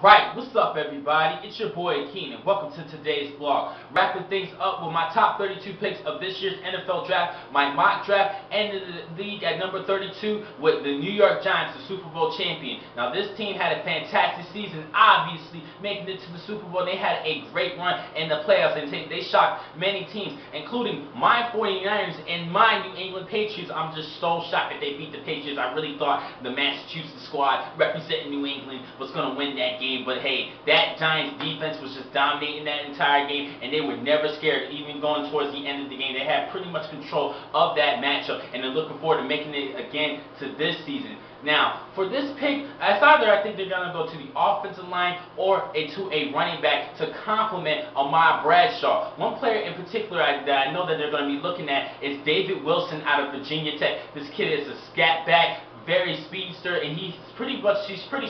Alright, what's up everybody? It's your boy Keenan. Welcome to today's vlog. Wrapping things up with my top 32 picks of this year's NFL draft. My mock draft ended the league at number 32 with the New York Giants, the Super Bowl champion. Now this team had a fantastic season, obviously making it to the Super Bowl. They had a great run in the playoffs and they shocked many teams, including my 49ers and my New England Patriots. I'm just so shocked that they beat the Patriots. I really thought the Massachusetts squad representing New England was going to win that game, but hey, that Giants defense was just dominating that entire game, and they were never scared. Even going towards the end of the game, they had pretty much control of that matchup, and they're looking forward to making it again to this season. Now, for this pick, I think they're going to go to the offensive line or to a running back to complement Ahmad Bradshaw. One player in particular that I know that they're going to be looking at is David Wilson out of Virginia Tech. This kid is a scat back, very speedster, and he's pretty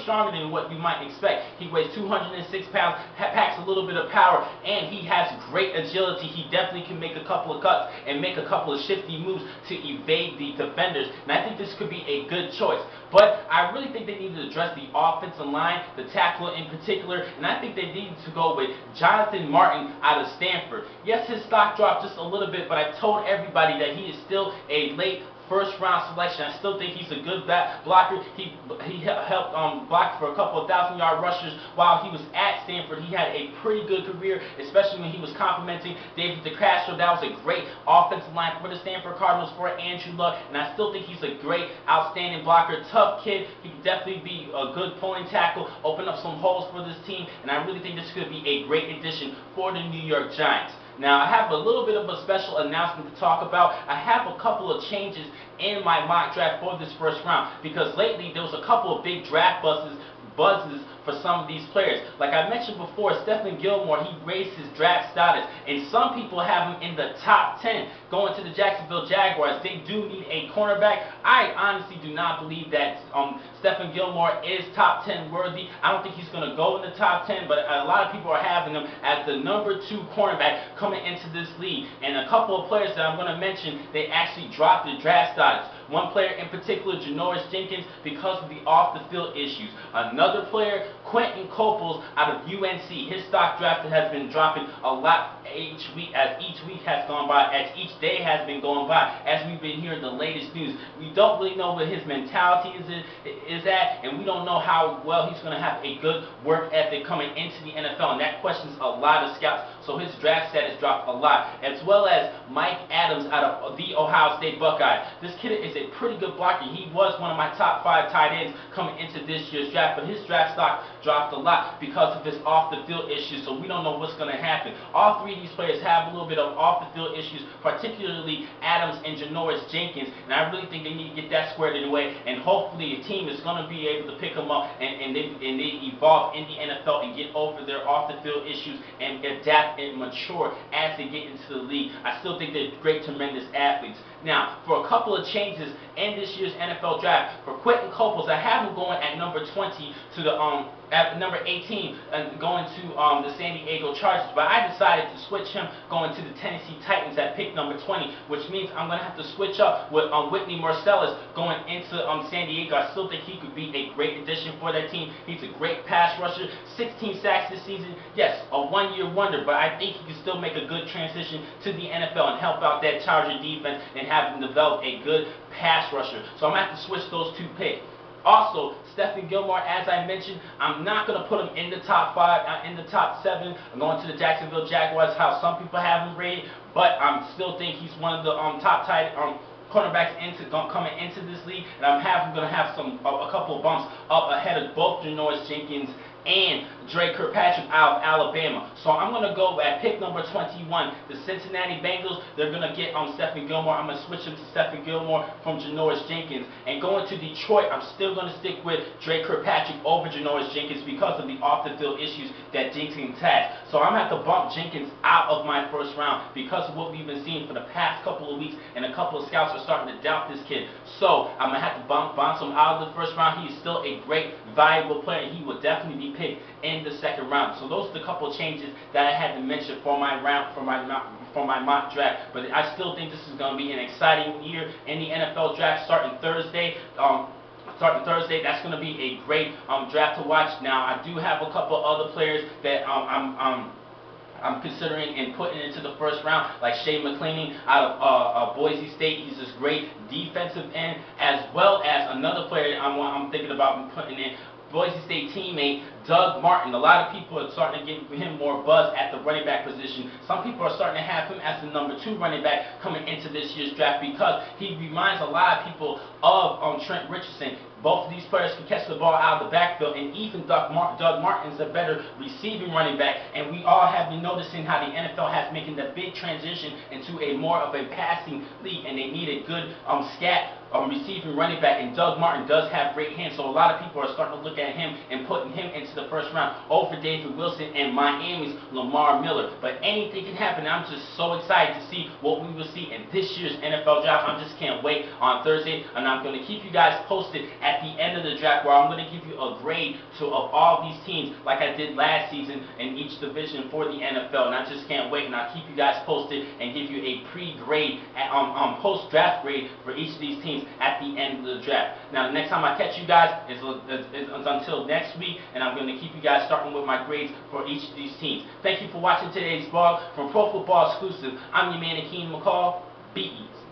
stronger than what you might expect. He weighs 206 pounds, packs a little bit of power, and he has great agility. He definitely can make a couple of cuts and make a couple of shifty moves to evade the defenders, and I think this could be a good choice. But I really think they need to address the offensive line, the tackle in particular, and I think they need to go with Jonathan Martin out of Stanford. Yes, his stock dropped just a little bit, but I told everybody that he is still a late first-round selection. I still think he's a good blocker. He helped block for a couple of 1,000-yard rushers while he was at Stanford. He had a pretty good career, especially when he was complimenting David DeCastro. That was a great offensive line for the Stanford Cardinals for Andrew Luck, and I still think he's a great, outstanding blocker. Tough kid. He could definitely be a good pulling tackle, open up some holes for this team, and I really think this could be a great addition for the New York Giants. Now, I have a little bit of a special announcement to talk about. I have a couple of changes in my mock draft for this first round because lately there was a couple of big draft buzzes for some of these players. Like I mentioned before, Stephon Gilmore, he raised his draft status, and some people have him in the top 10 going to the Jacksonville Jaguars. They do need a cornerback. I honestly do not believe that Stephon Gilmore is top 10 worthy. I don't think he's going to go in the top 10, but a lot of people are having him as the number 2 cornerback coming into this league. And a couple of players that I'm going to mention, they actually dropped their draft status. One player in particular, Janoris Jenkins, because of the off-the-field issues. Another player, Quentin Coples out of UNC. His stock draft has been dropping a lot each week as each week has gone by, as each day has been going by, as we've been hearing the latest news. We don't really know what his mentality is at, and we don't know how well he's going to have a good work ethic coming into the NFL, and that questions a lot of scouts. So his draft status dropped a lot, as well as Mike Adams out of the Ohio State Buckeyes. This kid is a pretty good blocker. He was one of my top 5 tight ends coming into this year's draft, but his draft stock dropped a lot because of his off-the-field issues, so we don't know what's going to happen. All three of these players have a little bit of off-the-field issues, particularly Adams and Janoris Jenkins, and I really think they need to get that squared away, and hopefully a team is going to be able to pick them up and they evolve in the NFL and get over their off-the-field issues and adapt and mature as they get into the league. I still think they're great, tremendous athletes. Now, for a couple of changes in this year's NFL draft, for Quentin Coples, I have him going at number 20 to the at number 18 and going to the San Diego Chargers, but I decided to switch him going to the Tennessee Titans at pick number 20, which means I'm going to have to switch up with Whitney Marsalis going into San Diego. I still think he could be a great addition for that team. He's a great pass rusher, 16 sacks this season. Yes, a one-year wonder, but I think he can still make a good transition to the NFL and help out that Charger defense and have them develop a good pass rusher. So I'm going to have to switch those two picks. Also, Stephon Gilmore, as I mentioned, I'm not going to put him in the top 5, in the top 7. I'm going to the Jacksonville Jaguars, how some people have him rated, but I still think he's one of the top tight cornerbacks coming into this league, and I'm going to have a couple of bumps up ahead of both Janoris Jenkins and Dre Kirkpatrick out of Alabama. So I'm going to go at pick number 21. The Cincinnati Bengals, they're going to get Stephon Gilmore. I'm going to switch him to Stephon Gilmore from Janoris Jenkins. And going to Detroit, I'm still going to stick with Dre Kirkpatrick over Janoris Jenkins because of the off-the-field issues that Jenkins has. So I'm going to have to bump Jenkins out of my first round because of what we've been seeing for the past couple of weeks, and a couple of scouts are starting to doubt this kid. So I'm going to have to bounce him out of the first round. He's still a great, valuable player, and he will definitely be picked in the second round. So those are the couple of changes that I had to mention for my mock draft. But I still think this is going to be an exciting year in the NFL draft starting Thursday. starting Thursday. That's going to be a great draft to watch. Now, I do have a couple other players that I'm considering and putting into the first round, like Shea McClain out of Boise State. He's this great defensive end, as well as another player I'm thinking about putting in, Boise State teammate Doug Martin. A lot of people are starting to give him more buzz at the running back position. Some people are starting to have him as the number 2 running back coming into this year's draft because he reminds a lot of people of Trent Richardson. Both of these players can catch the ball out of the backfield, and even Doug Martin's a better receiving running back. And we all have been noticing how the NFL has making the big transition into a more of a passing league, and they need a good scat receiving running back, and Doug Martin does have great hands, so a lot of people are starting to look at him and putting him into the first round over David Wilson and Miami's Lamar Miller. But anything can happen. I'm just so excited to see what we will see in this year's NFL draft. I just can't wait on Thursday, and I'm going to keep you guys posted at the end of the draft, where I'm going to give you a grade of all these teams like I did last season in each division for the NFL, and I just can't wait, and I'll keep you guys posted and give you a pre-grade, post-draft grade for each of these teams at the end of the draft. Now, the next time I catch you guys is until next week, and I'm going to keep you guys starting with my grades for each of these teams. Thank you for watching today's vlog from Pro Football Exclusive. I'm your man, Akeem McCall. Be easy.